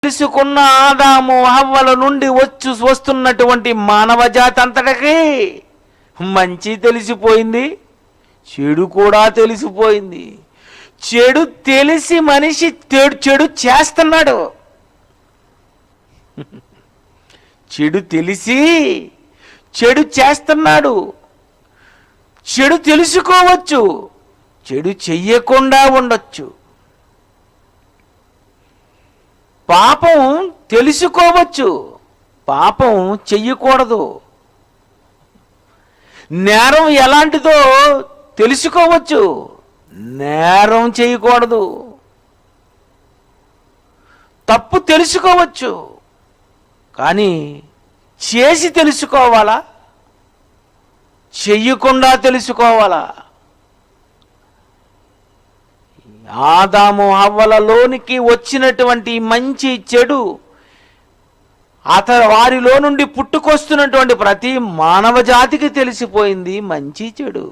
తెలుసుకున్న ఆదాము హవ్వల నుండి వస్తున్నటువంటి మానవ జాతి అంతటికి మంచి తెలిసిపోయింది, చెడు కూడా తెలిసిపోయింది. చెడు తెలిసి మనిషి చెడు చేస్తున్నాడు. చెడు తెలిసి చెడు చేస్తున్నాడు. చెడు తెలుసుకోవచ్చు, చెడు చెయ్యకుండా ఉండొచ్చు. పాపం తెలుసుకోవచ్చు, పాపం చెయ్యకూడదు. నేరం ఎలాంటిదో తెలుసుకోవచ్చు, నేరం చేయకూడదు. తప్పు తెలుసుకోవచ్చు, కానీ చేసి తెలుసుకోవాలా, చెయ్యకుండా తెలుసుకోవాలా? ఆదాము హవ్వలలోనికి వచ్చినటువంటి మంచి చెడు వారిలో నుండి పుట్టుకొస్తున్నటువంటి ప్రతి మానవ జాతికి తెలిసిపోయింది మంచి చెడు.